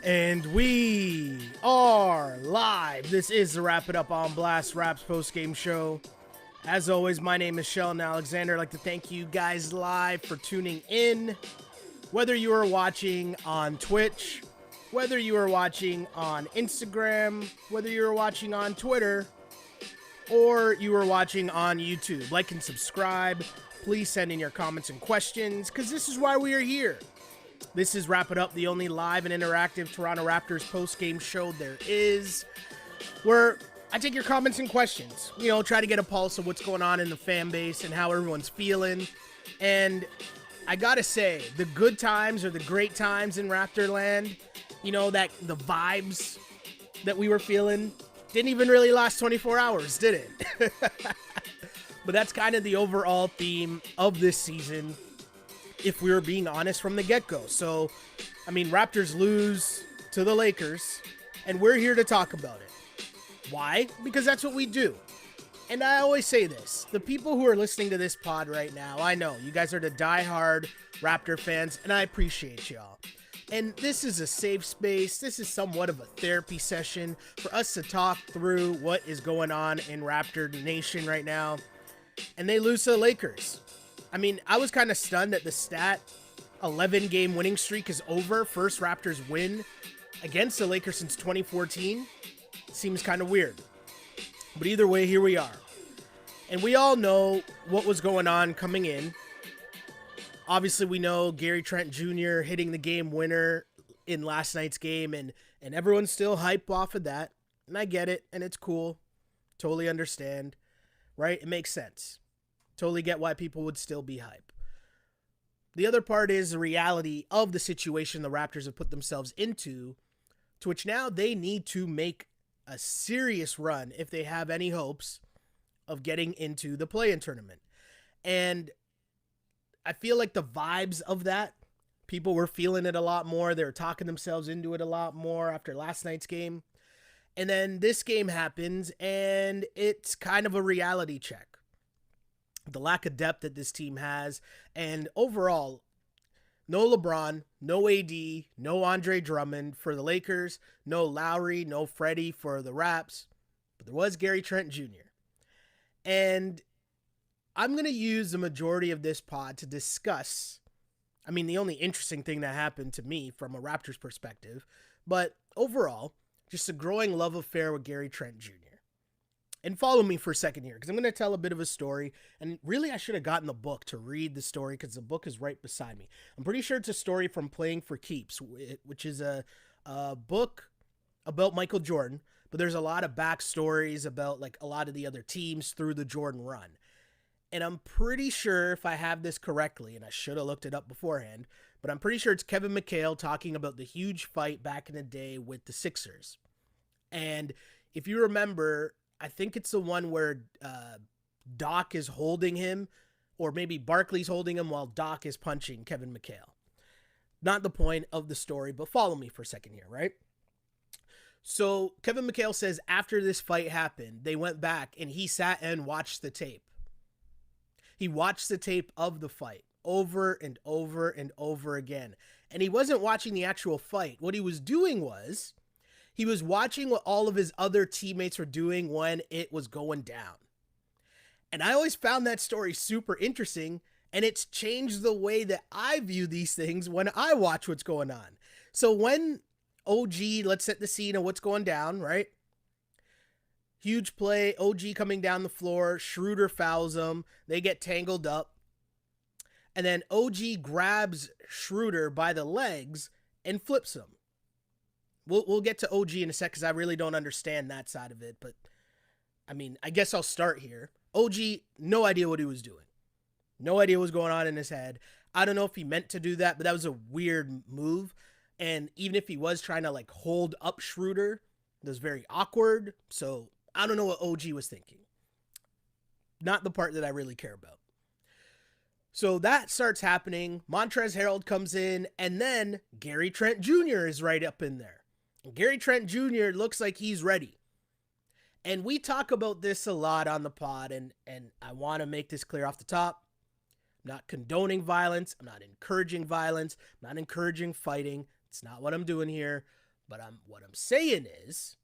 And we are live. This is the Wrap It Up on Blast Raps postgame show. As always, my name is Sheldon Alexander. I'd like to thank you guys live for tuning in. Whether you are watching on Twitch, whether you are watching on Instagram, whether you are watching on Twitter, or you are watching on YouTube, like and subscribe. Please send in your comments and questions, because this is why we are here. This is Wrap It Up, the only live and interactive Toronto Raptors post-game show there is, where I take your comments and questions. You know, try to get a pulse of what's going on in the fan base and how everyone's feeling. And I gotta say, the good times or the great times in Raptorland, you know, that the vibes that we were feeling didn't even really last 24 hours, did it? But that's kind of the overall theme of this season, if we were being honest from the get-go. So, I mean, Raptors lose to the Lakers, and we're here to talk about it. Why? Because that's what we do. And I always say this, the people who are listening to this pod right now, I know, you guys are the diehard Raptor fans, and I appreciate y'all. And this is a safe space. This is somewhat of a therapy session for us to talk through what is going on in Raptor Nation right now. And they lose to the Lakers. I mean, I was kind of stunned at the stat. 11-game winning streak is over. First Raptors win against the Lakers since 2014. Seems kind of weird. But either way, here we are. And we all know what was going on coming in. Obviously, we know Gary Trent Jr. hitting the game winner in last night's game, and everyone's still hype off of that. And I get it, and it's cool. Totally understand. Right? It makes sense. Totally get why people would still be hype. The other part is the reality of the situation the Raptors have put themselves into, to which now they need to make a serious run if they have any hopes of getting into the play-in tournament. And I feel like the vibes of that, people were feeling it a lot more. They were talking themselves into it a lot more after last night's game. And then this game happens, and it's kind of a reality check. The lack of depth that this team has, and overall, no LeBron, no AD, no Andre Drummond for the Lakers, no Lowry, no Freddie for the Raps, but there was Gary Trent Jr. And I'm going to use the majority of this pod to discuss, I mean, the only interesting thing that happened to me from a Raptors perspective, but overall, just a growing love affair with Gary Trent Jr. And follow me for a second here, because I'm going to tell a bit of a story. And really, I should have gotten the book to read the story, because the book is right beside me. I'm pretty sure it's a story from Playing for Keeps, which is a book about Michael Jordan. But there's a lot of backstories about like a lot of the other teams through the Jordan run. And I'm pretty sure, if I have this correctly, and I should have looked it up beforehand, but I'm pretty sure it's Kevin McHale talking about the huge fight back in the day with the Sixers. And if you remember, I think it's the one where Doc is holding him, or maybe Barkley's holding him while Doc is punching Kevin McHale. Not the point of the story, but follow me for a second here, right? So Kevin McHale says after this fight happened, they went back and he sat and watched the tape. He watched the tape of the fight over and over and over again. And he wasn't watching the actual fight. What he was doing was, he was watching what all of his other teammates were doing when it was going down. And I always found that story super interesting, and it's changed the way that I view these things when I watch what's going on. So when OG, let's set the scene of what's going down, right? Huge play, OG coming down the floor, Schroeder fouls him, they get tangled up. And then OG grabs Schroeder by the legs and flips him. We'll get to OG in a sec, because I really don't understand that side of it. But, I mean, I guess I'll start here. OG, no idea what he was doing. No idea what was going on in his head. I don't know if he meant to do that, but that was a weird move. And even if he was trying to, like, hold up Schroeder, it was very awkward. So, I don't know what OG was thinking. Not the part that I really care about. So that starts happening. Montrezl Harrell comes in, and then Gary Trent Jr. is right up in there. Gary Trent Jr. looks like he's ready. And we talk about this a lot on the pod, and I want to make this clear off the top. I'm not condoning violence. I'm not encouraging violence. I'm not encouraging fighting. It's not what I'm doing here. But what I'm saying is,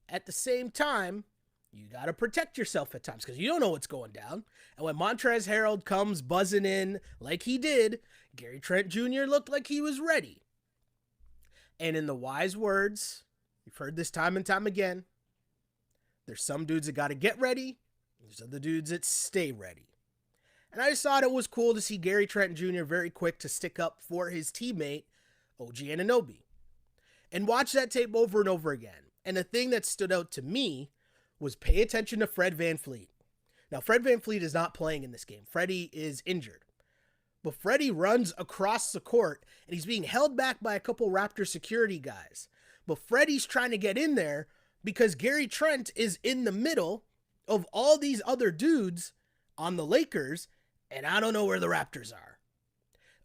at the same time, you got to protect yourself at times because you don't know what's going down. And when Montrezl Harrell comes buzzing in like he did, Gary Trent Jr. looked like he was ready. And in the wise words, you've heard this time and time again, there's some dudes that got to get ready, there's other dudes that stay ready. And I just thought it was cool to see Gary Trent Jr. very quick to stick up for his teammate, OG Anunoby. And watch that tape over and over again. And the thing that stood out to me was pay attention to Fred VanVleet. Now, Fred VanVleet is not playing in this game. Freddie is injured. But Freddie runs across the court, and he's being held back by a couple Raptor security guys. But Freddie's trying to get in there because Gary Trent is in the middle of all these other dudes on the Lakers, and I don't know where the Raptors are.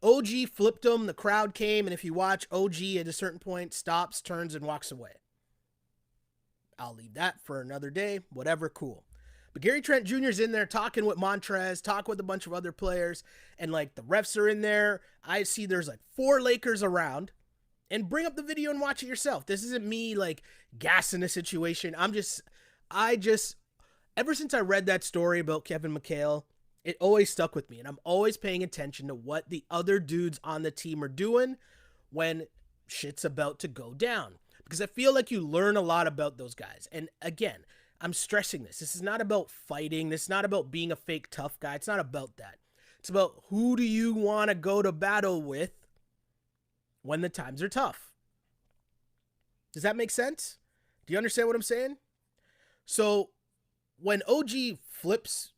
OG flipped him, the crowd came, and if you watch, OG at a certain point stops, turns, and walks away. I'll leave that for another day, whatever, cool. But Gary Trent Jr. is in there talking with Montrez, talking with a bunch of other players, and like the refs are in there. I see there's like 4 Lakers around, and bring up the video and watch it yourself. This isn't me like gassing the situation. Ever since I read that story about Kevin McHale, it always stuck with me, and I'm always paying attention to what the other dudes on the team are doing when shit's about to go down. Because I feel like you learn a lot about those guys. And again, I'm stressing this. This is not about fighting. This is not about being a fake tough guy. It's not about that. It's about who do you want to go to battle with when the times are tough. Does that make sense? Do you understand what I'm saying? So when OG flips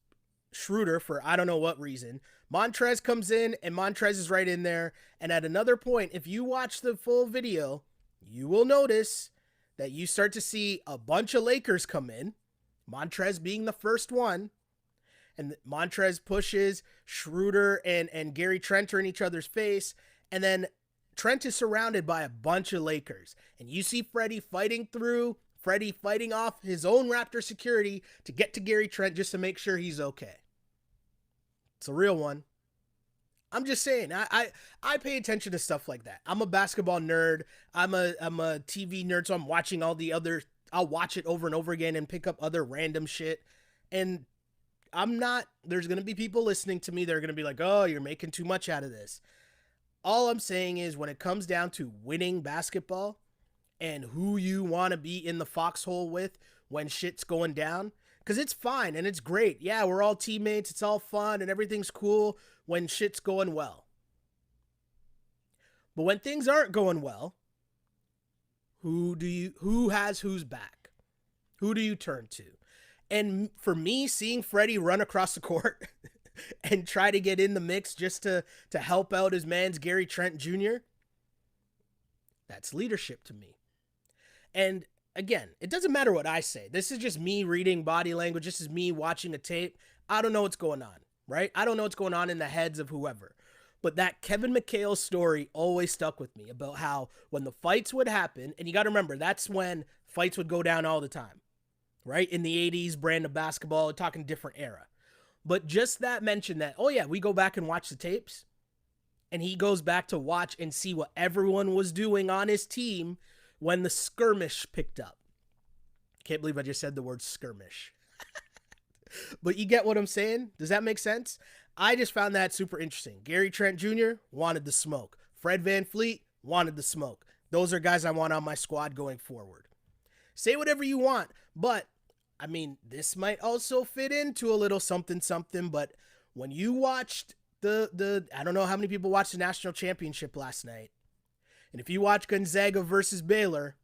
Schroeder for I don't know what reason, Montrez comes in and Montrez is right in there. And at another point, if you watch the full video, you will notice that you start to see a bunch of Lakers come in, Montrez being the first one, and Montrez pushes Schroeder and Gary Trent are in each other's face, and then Trent is surrounded by a bunch of Lakers, and you see Freddie fighting off his own Raptor security to get to Gary Trent just to make sure he's okay. It's a real one. I'm just saying, I pay attention to stuff like that. I'm a basketball nerd. I'm a TV nerd, so I'm watching all the other, I'll watch it over and over again and pick up other random shit. And there's going to be people listening to me that are going to be like, oh, you're making too much out of this. All I'm saying is when it comes down to winning basketball and who you want to be in the foxhole with when shit's going down, because it's fine and it's great. Yeah, we're all teammates. It's all fun and everything's cool when shit's going well. But when things aren't going well, who has whose back? Who do you turn to? And for me, seeing Freddie run across the court and try to get in the mix just to help out his man's Gary Trent Jr., that's leadership to me. And again, it doesn't matter what I say. This is just me reading body language. This is me watching a tape. I don't know what's going on, right? I don't know what's going on in the heads of whoever. But that Kevin McHale story always stuck with me about how when the fights would happen, and you got to remember, that's when fights would go down all the time, right? In the 80s, brand of basketball, we're talking different era. But just that mention that, oh yeah, we go back and watch the tapes, and he goes back to watch and see what everyone was doing on his team when the skirmish picked up. Can't believe I just said the word skirmish. But you get what I'm saying? Does that make sense? I just found that super interesting. Gary Trent Jr. wanted the smoke. Fred VanVleet wanted the smoke. Those are guys I want on my squad going forward. Say whatever you want, but I mean, this might also fit into a little something, but when you watched the I don't know how many people watched the national championship last night. And if you watch Gonzaga versus Baylor,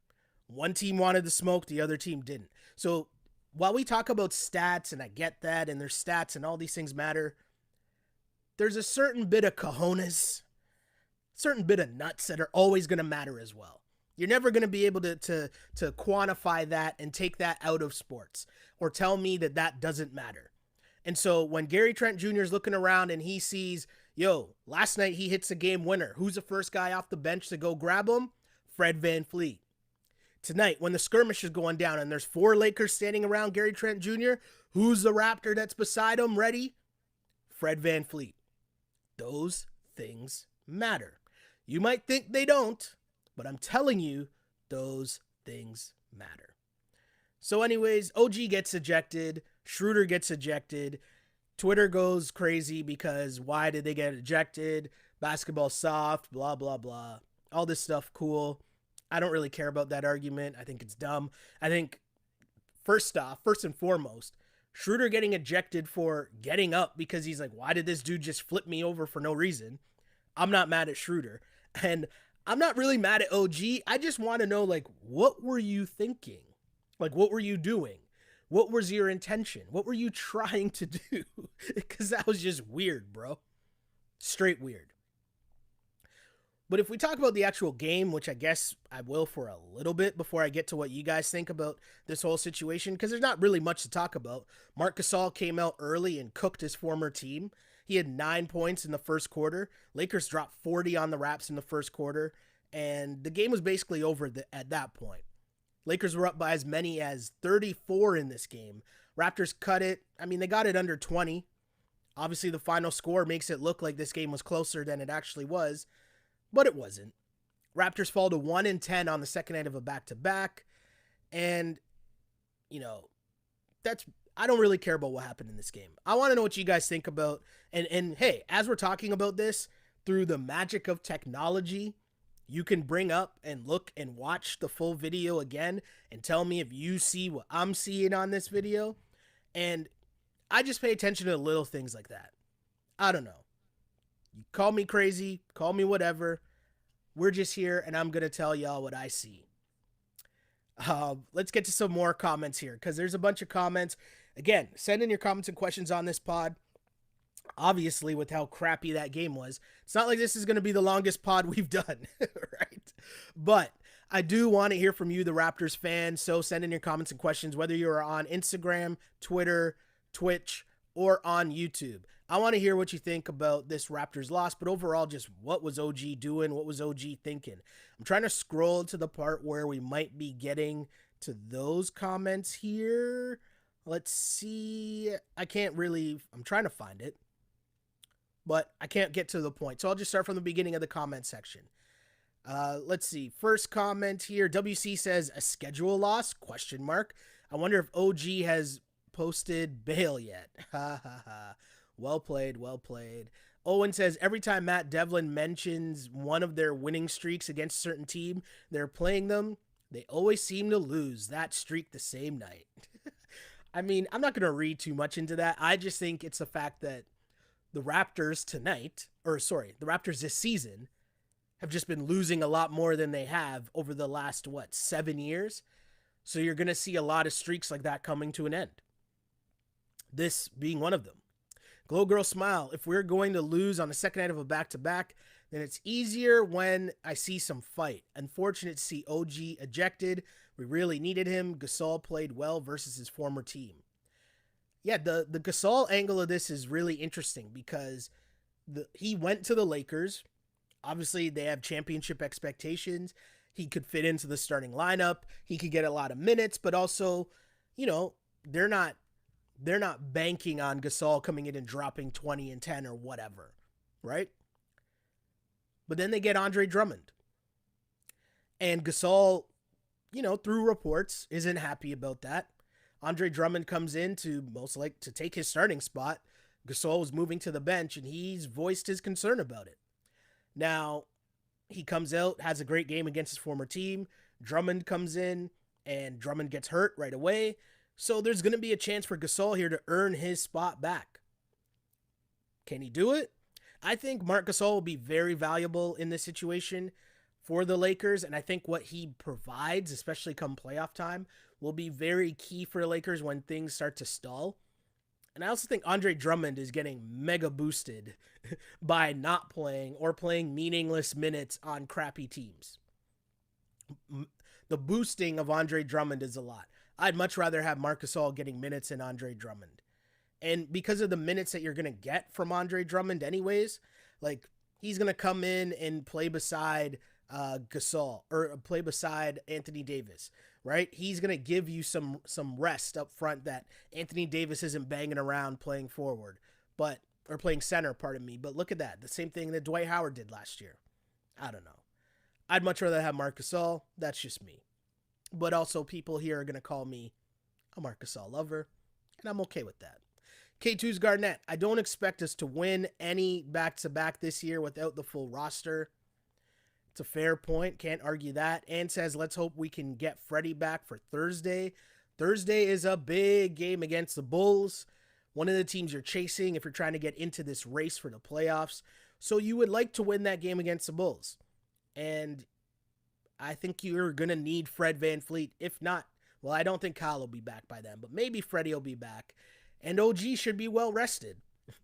one team wanted the smoke, the other team didn't. So while we talk about stats, and I get that, and there's stats and all these things matter, there's a certain bit of cojones, certain bit of nuts that are always going to matter as well. You're never going to be able to quantify that and take that out of sports or tell me that that doesn't matter. And so when Gary Trent Jr. is looking around and he sees, yo, last night he hits a game winner. Who's the first guy off the bench to go grab him? Fred VanVleet. Tonight, when the skirmish is going down and there's 4 Lakers standing around Gary Trent Jr., who's the Raptor that's beside him ready? Fred VanVleet. Those things matter. You might think they don't, but I'm telling you, those things matter. So anyways, OG gets ejected, Schroeder gets ejected, Twitter goes crazy because why did they get ejected? Basketball soft, blah, blah, blah. All this stuff, cool. I don't really care about that argument. I think it's dumb. I think, first and foremost, Schroeder getting ejected for getting up because he's like, why did this dude just flip me over for no reason? I'm not mad at Schroeder. And I'm not really mad at OG. I just want to know, like, what were you thinking? Like, what were you doing? What was your intention? What were you trying to do? Because that was just weird, bro. Straight weird. But if we talk about the actual game, which I guess I will for a little bit before I get to what you guys think about this whole situation, because there's not really much to talk about. Marc Gasol came out early and cooked his former team. He had 9 points in the first quarter. Lakers dropped 40 on the Raps in the first quarter, and the game was basically over at that point. Lakers were up by as many as 34 in this game. Raptors cut it. I mean, they got it under 20. Obviously, the final score makes it look like this game was closer than it actually was, but it wasn't. Raptors fall to 1-10 on the second night of a back-to-back, and, you know, I don't really care about what happened in this game. I want to know what you guys think about, and hey, as we're talking about this, through the magic of technology, you can bring up and look and watch the full video again and tell me if you see what I'm seeing on this video. And I just pay attention to the little things like that. I don't know. You call me crazy, call me whatever. We're just here, and I'm going to tell y'all what I see. Let's get to some more comments here, because there's a bunch of comments. Again, send in your comments and questions on this pod. Obviously, with how crappy that game was, it's not like this is going to be the longest pod we've done, right? But I do want to hear from you, the Raptors fans, so send in your comments and questions, whether you're on Instagram, Twitter, Twitch, or on YouTube. I want to hear what you think about this Raptors loss, but overall, just what was OG doing? What was OG thinking? I'm trying to scroll to the part where we might be getting to those comments here. Let's see. I'm trying to find it, but I can't get to the point. So I'll just start from the beginning of the comment section. Let's see. First comment here. WC says, a schedule loss? ? I wonder if OG has posted bail yet. Ha ha ha. Well played, well played. Owen says, every time Matt Devlin mentions one of their winning streaks against a certain team they're playing them, they always seem to lose that streak the same night. I mean, I'm not going to read too much into that. I just think it's the fact that the Raptors the Raptors this season have just been losing a lot more than they have over the last, 7 years? So you're going to see a lot of streaks like that coming to an end. This being one of them. Glow Girl Smile, if we're going to lose on the second night of a back-to-back, then it's easier when I see some fight. Unfortunate to see OG ejected. We really needed him. Gasol played well versus his former team. Yeah, the Gasol angle of this is really interesting because he went to the Lakers. Obviously, they have championship expectations. He could fit into the starting lineup. He could get a lot of minutes, but also, they're not banking on Gasol coming in and dropping 20 and 10 or whatever, right? But then they get Andre Drummond. And Gasol, through reports, isn't happy about that. Andre Drummond comes in to take his starting spot. Gasol is moving to the bench, and he's voiced his concern about it. Now, he comes out, has a great game against his former team. Drummond comes in, and Drummond gets hurt right away. So there's going to be a chance for Gasol here to earn his spot back. Can he do it? I think Marc Gasol will be very valuable in this situation for the Lakers, and I think what he provides, especially come playoff time, will be very key for the Lakers when things start to stall. And I also think Andre Drummond is getting mega boosted by not playing or playing meaningless minutes on crappy teams. The boosting of Andre Drummond is a lot. I'd much rather have Marc Gasol getting minutes than Andre Drummond. And because of the minutes that you're going to get from Andre Drummond anyways, he's going to come in and play beside Gasol or play beside Anthony Davis, right? He's going to give you some rest up front that Anthony Davis isn't banging around playing forward, or playing center, pardon me. But look at that. The same thing that Dwight Howard did last year. I don't know. I'd much rather have Marc Gasol. That's just me. But also, people here are going to call me a Marc Gasol lover, and I'm okay with that. K2's Garnett. I don't expect us to win any back-to-back this year without the full roster. It's a fair point. Can't argue that. And says, let's hope we can get Freddie back for Thursday. Thursday is a big game against the Bulls. One of the teams you're chasing if you're trying to get into this race for the playoffs. So you would like to win that game against the Bulls. And I think you're going to need Fred VanVleet. If not, well, I don't think Kyle will be back by then, but maybe Freddie will be back. And OG should be well rested.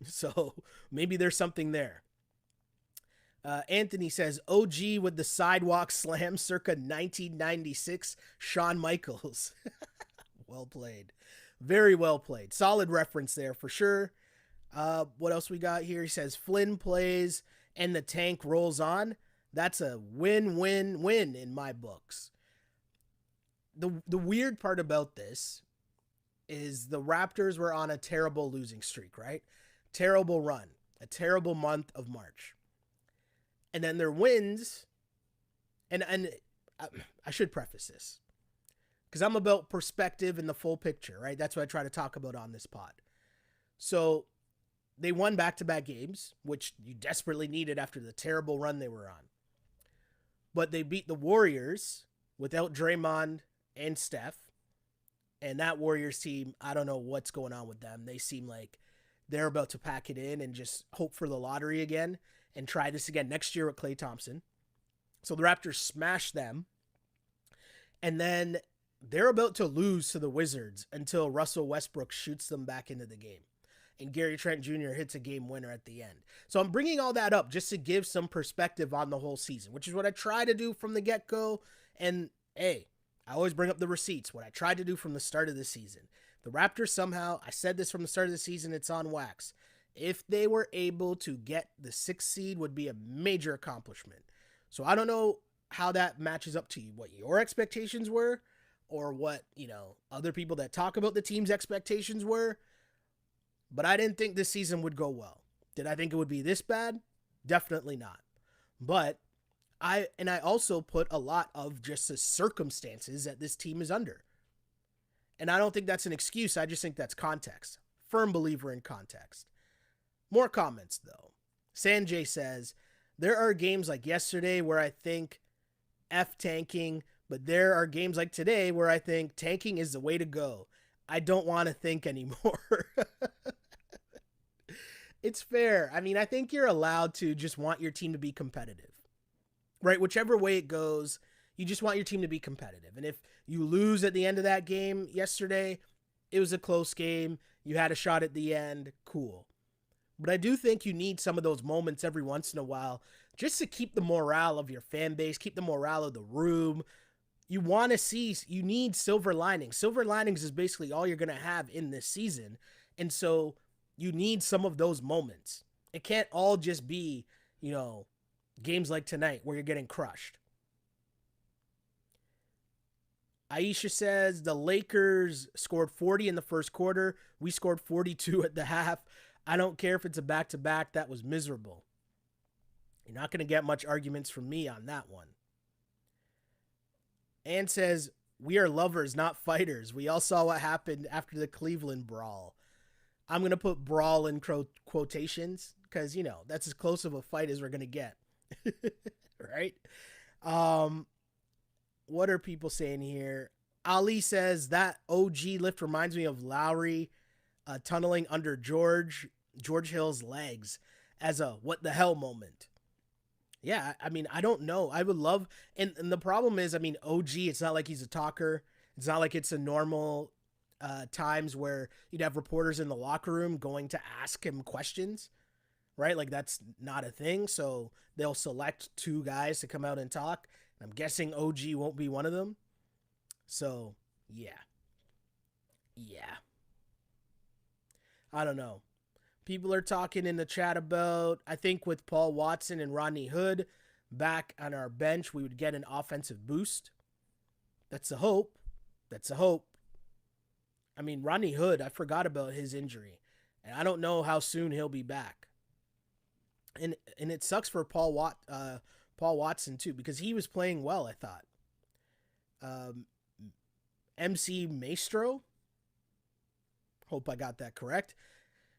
So maybe there's something there. Anthony says, OG with the sidewalk slam circa 1996, Shawn Michaels. Well played. Very well played. Solid reference there for sure. What else we got here? He says, Flynn plays and the tank rolls on. That's a win-win-win in my books. The weird part about this is the Raptors were on a terrible losing streak, right? Terrible run. A terrible month of March. And then their wins, and I should preface this, because I'm about perspective and the full picture, right? That's what I try to talk about on this pod. So they won back-to-back games, which you desperately needed after the terrible run they were on. But they beat the Warriors without Draymond and Steph. And that Warriors team, I don't know what's going on with them. They seem like they're about to pack it in and just hope for the lottery again and try this again next year with Klay Thompson. So the Raptors smash them. And then they're about to lose to the Wizards until Russell Westbrook shoots them back into the game. And Gary Trent Jr. hits a game winner at the end. So I'm bringing all that up just to give some perspective on the whole season, which is what I try to do from the get-go. And, hey, I always bring up the receipts, what I tried to do from the start of the season. The Raptors somehow, I said this from the start of the season, it's on wax. If they were able to get the 6th seed would be a major accomplishment. So I don't know how that matches up to you, what your expectations were, or what, other people that talk about the team's expectations were. But I didn't think this season would go well. Did I think it would be this bad? Definitely not. But I also put a lot of just the circumstances that this team is under. And I don't think that's an excuse. I just think that's context. Firm believer in context. More comments, though. Sanjay says, there are games like yesterday where I think F tanking, but there are games like today where I think tanking is the way to go. I don't want to think anymore. It's fair. I mean, I think you're allowed to just want your team to be competitive, right? Whichever way it goes, you just want your team to be competitive. And if you lose at the end of that game yesterday, it was a close game. You had a shot at the end. Cool. But I do think you need some of those moments every once in a while just to keep the morale of your fan base, keep the morale of the room. You want to see, you need silver linings. Silver linings is basically all you're going to have in this season. And so you need some of those moments. It can't all just be, games like tonight where you're getting crushed. Aisha says the Lakers scored 40 in the first quarter. We scored 42 at the half. I don't care if it's a back-to-back. That was miserable. You're not going to get much arguments from me on that one. Ann says, we are lovers, not fighters. We all saw what happened after the Cleveland brawl. I'm going to put brawl in quotations because, that's as close of a fight as we're going to get. Right? What are people saying here? Ali says that OG lift reminds me of Lowry tunneling under George Hill's legs as a what the hell moment. Yeah, I mean, I don't know. I would love, and the problem is, I mean, OG, it's not like he's a talker. It's not like it's a normal times where you'd have reporters in the locker room going to ask him questions, right? Like that's not a thing. So they'll select 2 guys to come out and talk. I'm guessing OG won't be one of them. So, yeah. I don't know. People are talking in the chat about, I think with Paul Watson and Rodney Hood back on our bench, we would get an offensive boost. That's a hope. I mean, Rodney Hood, I forgot about his injury. And I don't know how soon he'll be back. And it sucks for Paul Paul Watson too, because he was playing well, I thought. MC Maestro, hope I got that correct.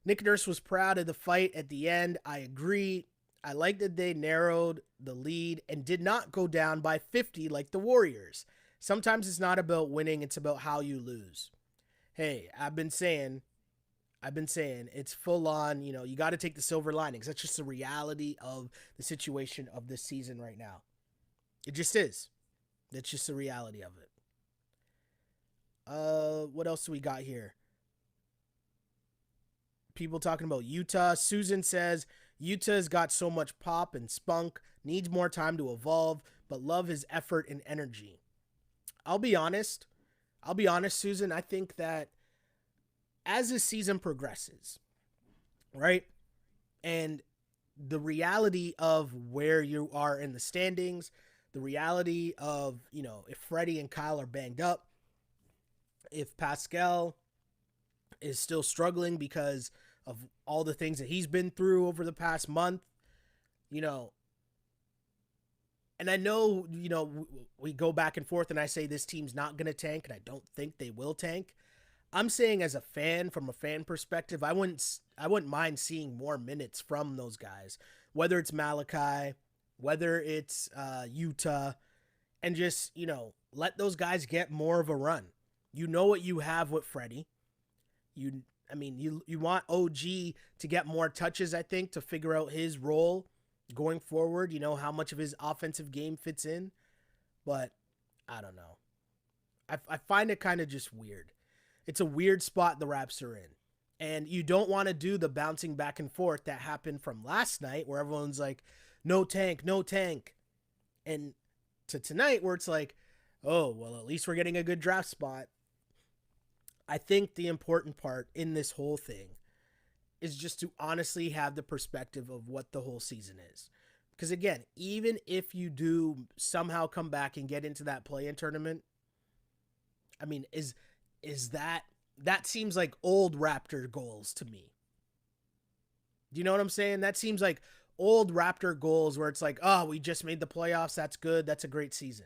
Nick Nurse was proud of the fight at the end. I agree. I like that they narrowed the lead and did not go down by 50 like the Warriors. Sometimes it's not about winning, it's about how you lose. Hey, I've been saying it's full on, you got to take the silver linings. That's just the reality of the situation of this season right now. It just is. That's just the reality of it. What else do we got here? People talking about Utah. Susan says, Utah's got so much pop and spunk, needs more time to evolve, but love his effort and energy. I'll be honest, Susan. I think that as the season progresses, right, and the reality of where you are in the standings, the reality of, if Freddie and Kyle are banged up, if Pascal is still struggling because of all the things that he's been through over the past month, and I know, we go back and forth and I say this team's not going to tank, and I don't think they will tank. I'm saying as a fan, from a fan perspective, I wouldn't mind seeing more minutes from those guys, whether it's Malachi, whether it's Utah, and just, let those guys get more of a run. You know what you have with Freddie. You want OG to get more touches, I think, to figure out his role going forward, how much of his offensive game fits in. But I don't know. I find it kind of just weird. It's a weird spot the Raps are in. And you don't want to do the bouncing back and forth that happened from last night where everyone's like, no tank, no tank. And to tonight where it's like, oh, well, at least we're getting a good draft spot. I think the important part in this whole thing is just to honestly have the perspective of what the whole season is. Because again, even if you do somehow come back and get into that play-in tournament, I mean, is that seems like old Raptor goals to me. Do you know what I'm saying? That seems like old Raptor goals where it's like, oh, we just made the playoffs. That's good. That's a great season.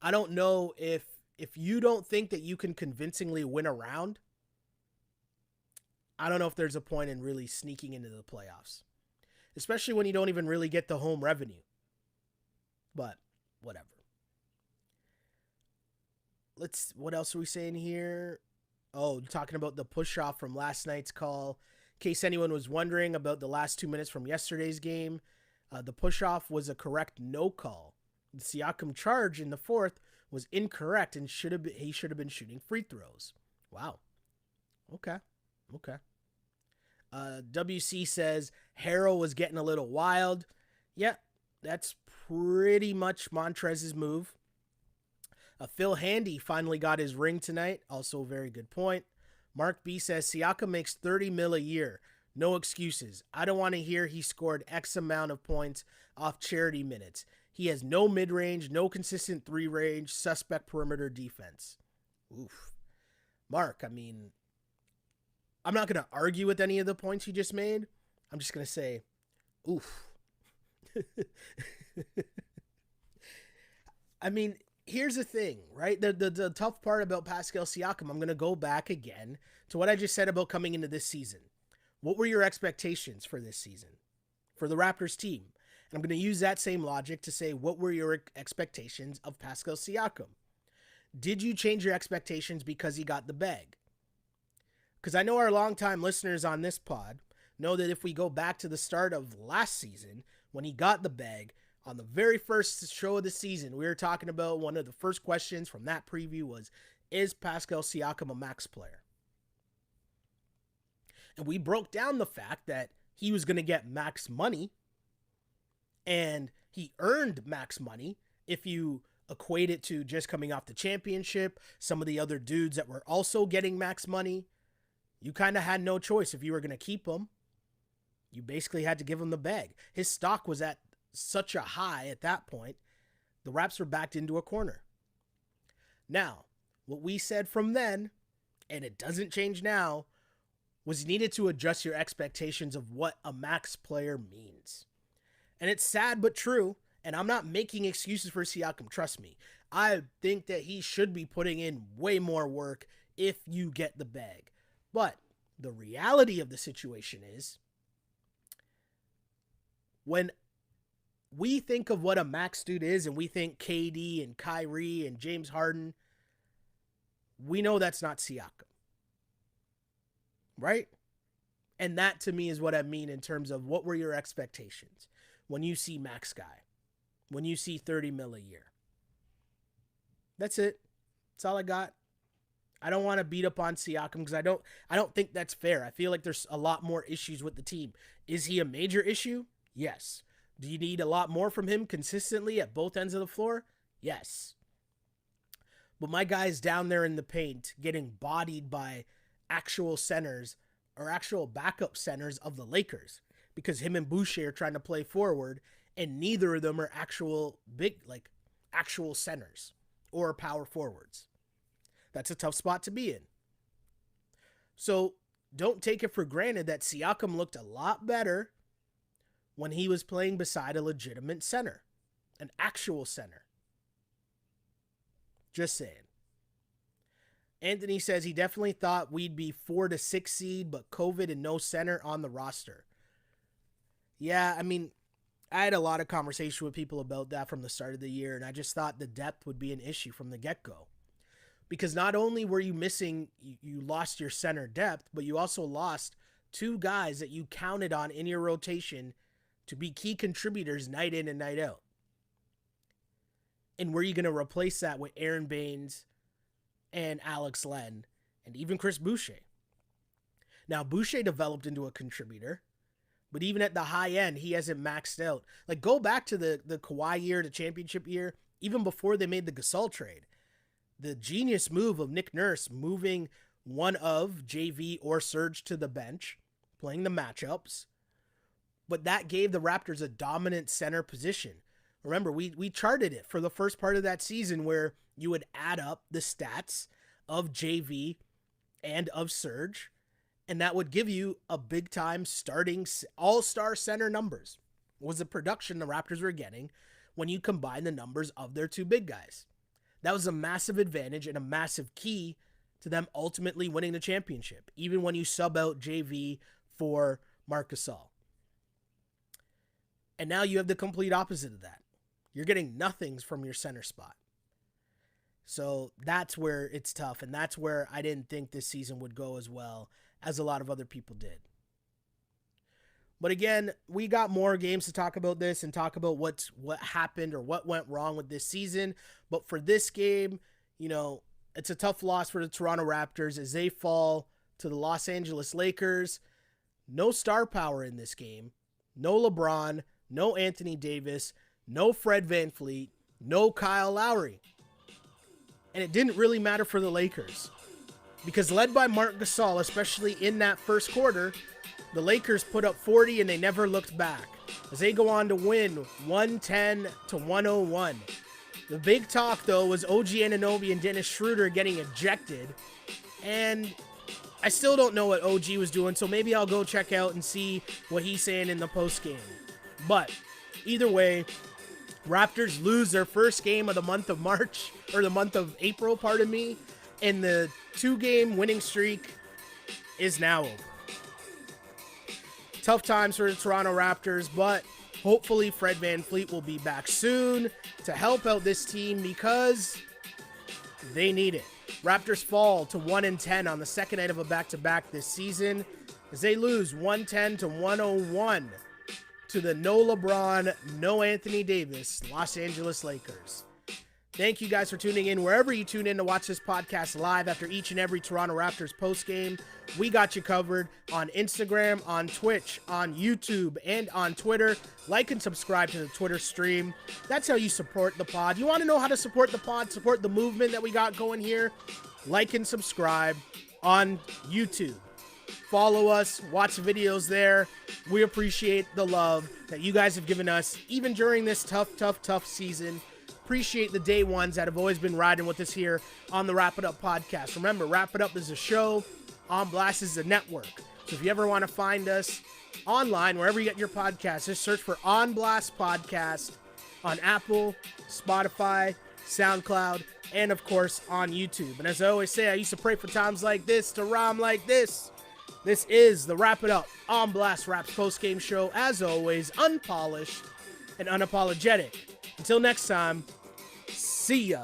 I don't know if you don't think that you can convincingly win a round, I don't know if there's a point in really sneaking into the playoffs, especially when you don't even really get the home revenue. But whatever. What else are we saying here? Oh, talking about the push off from last night's call. In case anyone was wondering about the last 2 minutes from yesterday's game, the push off was a correct no call. The Siakam charge in the fourth was incorrect and he should have been shooting free throws. Wow. Okay. WC says Harrell was getting a little wild. Yeah, that's pretty much Montrez's move. Phil Handy finally got his ring tonight. Also a very good point. Mark B says Siakam makes $30 million a year. No excuses. I don't want to hear he scored X amount of points off charity minutes. He has no mid-range, no consistent three-range, suspect perimeter defense. Oof. Mark, I mean, I'm not going to argue with any of the points you just made. I'm just going to say, oof. I mean, here's the thing, right? The tough part about Pascal Siakam, I'm going to go back again to what I just said about coming into this season. What were your expectations for this season, for the Raptors team? And I'm going to use that same logic to say, what were your expectations of Pascal Siakam? Did you change your expectations because he got the bag? Because I know our longtime listeners on this pod know that if we go back to the start of last season, when he got the bag, on the very first show of the season, we were talking about one of the first questions from that preview was, is Pascal Siakam a max player? And we broke down the fact that he was going to get max money, and he earned max money if you equate it to just coming off the championship, some of the other dudes that were also getting max money. You kind of had no choice. If you were going to keep him, you basically had to give him the bag. His stock was at such a high at that point, the Raps were backed into a corner. Now, what we said from then, and it doesn't change now, was you needed to adjust your expectations of what a max player means. And it's sad but true. And I'm not making excuses for Siakam, trust me. I think that he should be putting in way more work if you get the bag. But the reality of the situation is, when we think of what a max dude is and we think KD and Kyrie and James Harden, we know that's not Siakam. Right? And that to me is what I mean in terms of what were your expectations when you see max guy, when you see 30 mil a year. That's it. That's all I got. I don't want to beat up on Siakam because I don't think that's fair. I feel like there's a lot more issues with the team. Is he a major issue? Yes. Do you need a lot more from him consistently at both ends of the floor? Yes. But my guy's down there in the paint getting bodied by actual centers or actual backup centers of the Lakers because him and Boucher are trying to play forward and neither of them are actual centers or power forwards. That's a tough spot to be in. So don't take it for granted that Siakam looked a lot better when he was playing beside a legitimate center, an actual center. Just saying. Anthony says he definitely thought we'd be 4 to 6 seed, but COVID and no center on the roster. Yeah, I mean, I had a lot of conversation with people about that from the start of the year, and I just thought the depth would be an issue from the get-go. Because not only were you missing, you lost your center depth, but you also lost 2 guys that you counted on in your rotation to be key contributors night in and night out. And were you going to replace that with Aaron Baines and Alex Len and even Chris Boucher? Now, Boucher developed into a contributor, but even at the high end, he hasn't maxed out. Like, go back to the Kawhi year, the championship year, even before they made the Gasol trade. The genius move of Nick Nurse moving one of JV or Serge to the bench, playing the matchups, but that gave the Raptors a dominant center position. Remember, we charted it for the first part of that season where you would add up the stats of JV and of Serge, and that would give you a big-time starting all-star center numbers. Was the production the Raptors were getting when you combine the numbers of their 2 big guys. That was a massive advantage and a massive key to them ultimately winning the championship, even when you sub out JV for Marc Gasol. And now you have the complete opposite of that. You're getting nothings from your center spot. So that's where it's tough, and that's where I didn't think this season would go as well as a lot of other people did. But again, we got more games to talk about this and talk about what happened or what went wrong with this season. But for this game, it's a tough loss for the Toronto Raptors as they fall to the Los Angeles Lakers. No star power in this game. No LeBron, no Anthony Davis, no Fred VanVleet, no Kyle Lowry. And it didn't really matter for the Lakers because led by Marc Gasol, especially in that first quarter, the Lakers put up 40 and they never looked back as they go on to win 110-101. The big talk, though, was OG Anunoby and Dennis Schroeder getting ejected. And I still don't know what OG was doing, so maybe I'll go check out and see what he's saying in the postgame. But either way, Raptors lose their first game of the month of March, or the month of April, pardon me, and the 2-game winning streak is now over. Tough times for the Toronto Raptors, but hopefully Fred VanVleet will be back soon to help out this team because they need it. Raptors fall to 1-10 on the second night of a back-to-back this season as they lose 110-101 to the no LeBron, no Anthony Davis Los Angeles Lakers. Thank you guys for tuning in wherever you tune in to watch this podcast live after each and every Toronto Raptors postgame. We got you covered on Instagram, on Twitch, on YouTube, and on Twitter. Like and subscribe to the Twitter stream. That's how you support the pod. You want to know how to support the pod, support the movement that we got going here? Like and subscribe on YouTube. Follow us, watch videos there. We appreciate the love that you guys have given us, even during this tough season. Appreciate the day ones that have always been riding with us here on the Wrap It Up podcast. Remember, Wrap It Up is a show. On Blast is a network. So if you ever want to find us online, wherever you get your podcasts. Just search for On Blast Podcast on Apple, Spotify, SoundCloud, and of course on YouTube. And as I always say, I used to pray for times like this to rhyme like this. This is the Wrap It Up On Blast Raps postgame show. As always, unpolished and unapologetic. Until next time, see ya.